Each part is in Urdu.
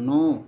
9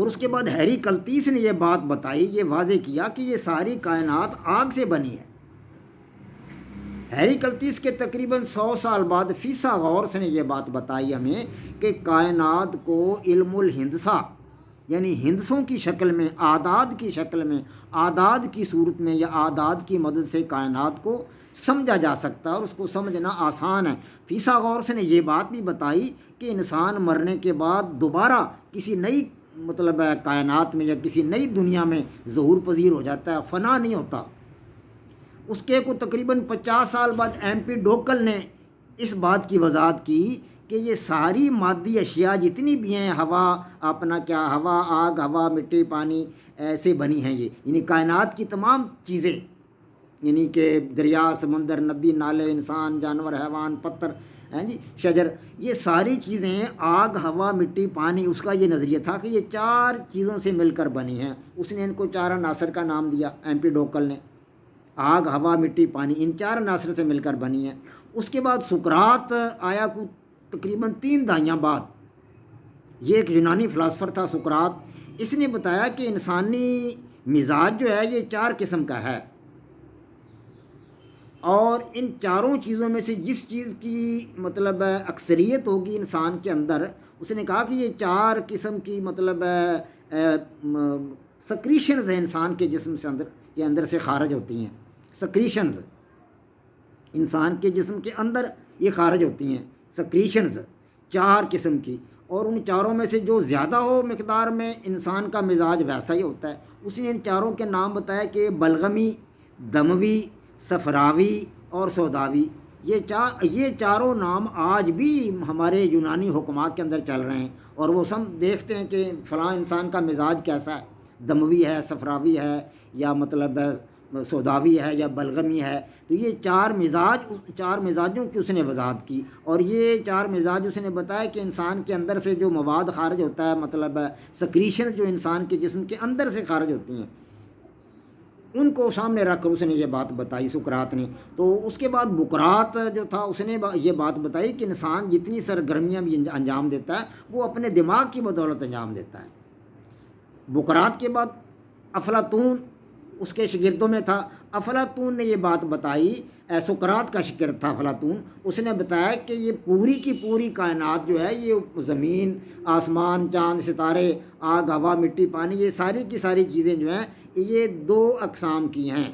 اور اس کے بعد ہیری کلتیس نے یہ بات بتائی، یہ واضح کیا کہ یہ ساری کائنات آگ سے بنی ہے۔ ہیری کلتیس کے تقریباً 100 سال بعد فیثاغورس نے یہ بات بتائی ہمیں کہ کائنات کو علم الہندسہ یعنی ہندسوں کی شکل میں، اعداد کی شکل میں، اعداد کی صورت میں یا اعداد کی مدد سے کائنات کو سمجھا جا سکتا ہے اور اس کو سمجھنا آسان ہے۔ فیثاغورس نے یہ بات بھی بتائی کہ انسان مرنے کے بعد دوبارہ کسی نئی کائنات میں یا کسی نئی دنیا میں ظہور پذیر ہو جاتا ہے، فنا نہیں ہوتا۔ اس کے کو تقریباً 50 سال بعد ایمپیڈوکل نے اس بات کی وضاحت کی کہ یہ ساری مادی اشیاء جتنی بھی ہیں، ہوا ہوا، آگ، ہوا، مٹی، پانی، ایسے بنی ہیں یہ، یعنی کائنات کی تمام چیزیں، یعنی کہ دریا، سمندر، ندی، نالے، انسان، جانور، حیوان، پتھر، شجر، یہ ساری چیزیں آگ، ہوا، مٹی، پانی، اس کا یہ نظریہ تھا کہ یہ 4 چیزوں سے مل کر بنی ہیں۔ اس نے ان کو 4 عناصر کا نام دیا، ایمپیڈوکل نے، آگ، ہوا، مٹی، پانی، ان 4 عناصر سے مل کر بنی ہیں۔ اس کے بعد سقراط آیا کو تقریباً 3 دہائیاں بعد، یہ ایک یونانی فلاسفر تھا سقراط، اس نے بتایا کہ انسانی مزاج جو ہے یہ 4 قسم کا ہے، اور ان چاروں چیزوں میں سے جس چیز کی اکثریت ہوگی انسان کے اندر، اس نے کہا کہ یہ 4 قسم کی سکریشنز ہیں انسان کے جسم سے اندر سے خارج ہوتی ہیں۔ سکریشنز انسان کے جسم کے اندر یہ خارج ہوتی ہیں، سکریشنز 4 قسم کی، اور ان 4 میں سے جو زیادہ ہو مقدار میں انسان کا مزاج ویسا ہی ہوتا ہے۔ اس نے ان 4 کے نام بتایا کہ بلغمی، دموی، صفراوی اور سوداوی، یہ چاروں نام آج بھی ہمارے یونانی حکماء کے اندر چل رہے ہیں، اور وہ سب دیکھتے ہیں کہ فلاں انسان کا مزاج کیسا ہے، دموی ہے، صفراوی ہے، یا سوداوی ہے یا بلغمی ہے۔ تو یہ 4 مزاجوں کی اس نے وضاحت کی، اور یہ 4 مزاج اس نے بتایا کہ انسان کے اندر سے جو مواد خارج ہوتا ہے، سکریشن جو انسان کے جسم کے اندر سے خارج ہوتی ہیں، ان کو سامنے رکھ کر اس نے یہ بات بتائی سقراط نے۔ تو اس کے بعد بقراط جو تھا، اس نے یہ بات بتائی کہ انسان جتنی سرگرمیاں بھی انجام دیتا ہے وہ اپنے دماغ کی بدولت انجام دیتا ہے۔ بقراط کے بعد افلاطون اس کے شاگردوں میں تھا، افلاطون نے یہ بات بتائی، سقراط کا شاگرد تھا افلاطون، اس نے بتایا کہ یہ پوری کی پوری کائنات جو ہے، یہ زمین، آسمان، چاند، ستارے، آگ، ہوا، مٹی، پانی، یہ ساری کی ساری چیزیں جو ہیں یہ 2 اقسام کی ہیں،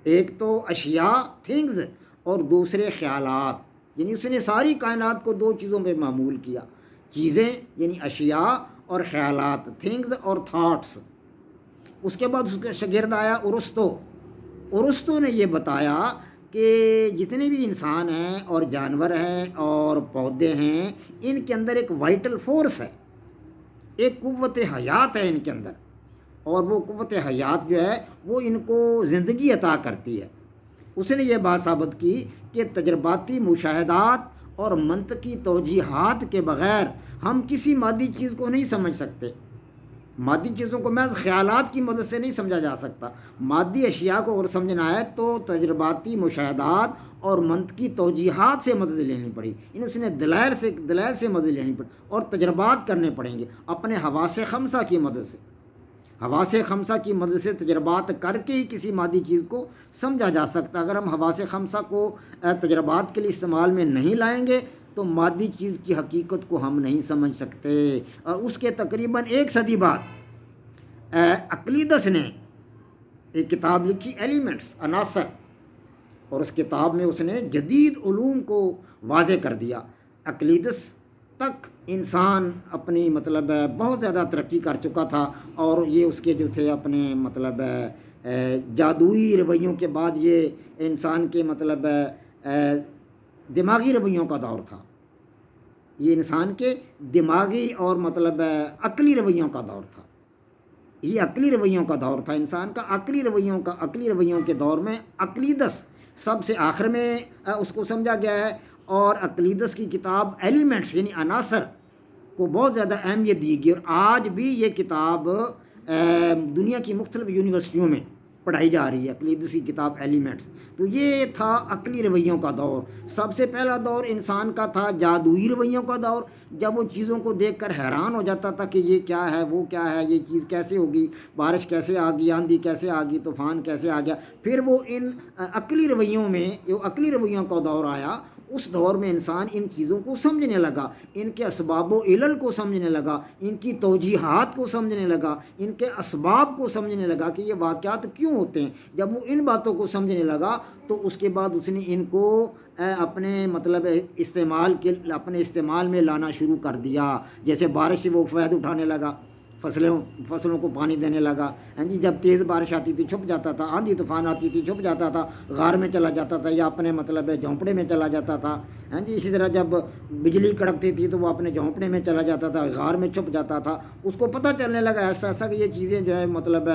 ایک تو اشیاء، تھنگز، اور دوسرے خیالات، یعنی اس نے ساری کائنات کو 2 چیزوں پہ معمول کیا، چیزیں یعنی اشیاء اور خیالات، تھنگز اور تھاٹس۔ اس کے بعد اس کا شاگرد آیا ارسطو نے یہ بتایا کہ جتنے بھی انسان ہیں اور جانور ہیں اور پودے ہیں، ان کے اندر ایک وائٹل فورس ہے، ایک قوت حیات ہے ان کے اندر، اور وہ قوت حیات جو ہے وہ ان کو زندگی عطا کرتی ہے۔ اس نے یہ بات ثابت کی کہ تجرباتی مشاہدات اور منطقی توجیحات کے بغیر ہم کسی مادی چیز کو نہیں سمجھ سکتے، مادی چیزوں کو محض خیالات کی مدد سے نہیں سمجھا جا سکتا۔ مادی اشیاء کو اگر سمجھنا ہے تو تجرباتی مشاہدات اور منطقی توجیحات سے مدد لینی پڑی، اس نے دلائل سے مدد لینی پڑی، اور تجربات کرنے پڑیں گے اپنے حواس خمسہ کی مدد سے۔ حواس خمسہ کی مدد سے تجربات کر کے ہی کسی مادی چیز کو سمجھا جا سکتا۔ اگر ہم حواس خمسہ کو تجربات کے لیے استعمال میں نہیں لائیں گے تو مادی چیز کی حقیقت کو ہم نہیں سمجھ سکتے۔ اس کے تقریباً 1 صدی بعد اقلیدس نے ایک کتاب لکھی، ایلیمنٹس، عناصر، اور اس کتاب میں اس نے جدید علوم کو واضح کر دیا۔ اقلیدس تک انسان اپنی بہت زیادہ ترقی کر چکا تھا، اور یہ اس کے جو تھے اپنے جادوئی رویوں کے بعد یہ انسان کے دماغی رویوں کا دور تھا، یہ انسان کے دماغی اور عقلی رویوں کا دور تھا، یہ عقلی رویوں کا دور تھا انسان کا، عقلی رویوں کے دور میں اقلیدس سب سے آخر میں اس کو سمجھا گیا ہے، اور اقلیدس کی کتاب ایلیمنٹس یعنی عناصر کو بہت زیادہ اہمیت دی گئی، اور آج بھی یہ کتاب دنیا کی مختلف یونیورسٹیوں میں پڑھائی جا رہی ہے، عقیدت کی کتاب ایلیمنٹس۔ تو یہ تھا عقلی رویوں کا دور۔ سب سے پہلا دور انسان کا تھا جادوئی رویوں کا دور، جب وہ چیزوں کو دیکھ کر حیران ہو جاتا تھا کہ یہ کیا ہے، وہ کیا ہے، یہ چیز کیسے ہوگی، بارش کیسے آ گئی، آندھی کیسے آ گئی، طوفان کیسے آ گیا۔ پھر وہ ان عقلی رویوں میں جو عقلی رویوں کا دور آیا، اس دور میں انسان ان چیزوں کو سمجھنے لگا، ان کے اسباب و علل کو سمجھنے لگا، ان کی توجیحات کو سمجھنے لگا، ان کے اسباب کو سمجھنے لگا کہ یہ واقعات کیوں ہوتے ہیں۔ جب وہ ان باتوں کو سمجھنے لگا تو اس کے بعد اس نے ان کو اپنے مطلب اپنے استعمال میں لانا شروع کر دیا۔ جیسے بارش سے وہ فائدہ اٹھانے لگا، فصلوں کو پانی دینے لگا، ہاں جی، جب تیز بارش آتی تھی چھپ جاتا تھا، آندھی طوفان آتی تھی چھپ جاتا تھا، غار میں چلا جاتا تھا یا اپنے مطلب جھونپڑے میں چلا جاتا تھا، ہاں جی۔ اسی طرح جب بجلی کڑکتی تھی تو وہ اپنے جھونپڑے میں چلا جاتا تھا، غار میں چھپ جاتا تھا۔ اس کو پتہ چلنے لگا ایسا ایسا کہ یہ چیزیں جو ہے مطلب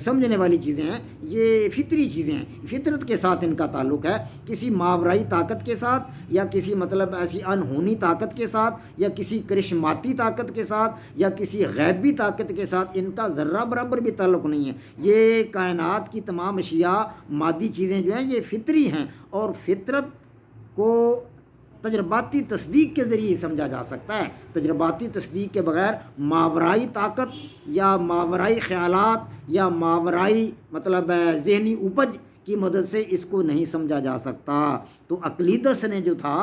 سمجھنے والی چیزیں ہیں، یہ فطری چیزیں ہیں، فطرت کے ساتھ ان کا تعلق ہے، کسی ماورائی طاقت کے ساتھ یا کسی مطلب ایسی انہونی طاقت کے ساتھ یا کسی کرشماتی طاقت کے ساتھ یا کسی غیبی طاقت کے ساتھ ان کا ذرہ برابر بھی تعلق نہیں ہے۔ یہ کائنات کی تمام اشیاء، مادی چیزیں جو ہیں یہ فطری ہیں، اور فطرت کو تجرباتی تصدیق کے ذریعے سمجھا جا سکتا ہے۔ تجرباتی تصدیق کے بغیر ماورائی طاقت یا ماورائی خیالات یا ماورائی مطلب ذہنی اپج کی مدد سے اس کو نہیں سمجھا جا سکتا۔ تو عقلیدس نے جو تھا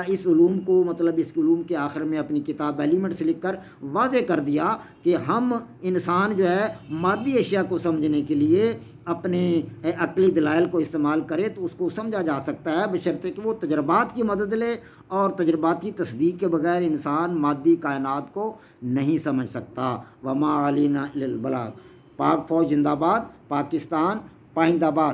اس علوم کو مطلب اس علوم کے آخر میں اپنی کتاب ایلیمنٹس لکھ کر واضح کر دیا کہ ہم انسان جو ہے مادی اشیاء کو سمجھنے کے لیے اپنے عقلی دلائل کو استعمال کرے تو اس کو سمجھا جا سکتا ہے، بشرطے کہ وہ تجربات کی مدد لے، اور تجرباتی تصدیق کے بغیر انسان مادی کائنات کو نہیں سمجھ سکتا۔ وما علینا الا البلاغ۔ پاک فوج زندہ باد، پاکستان پائندہ باد۔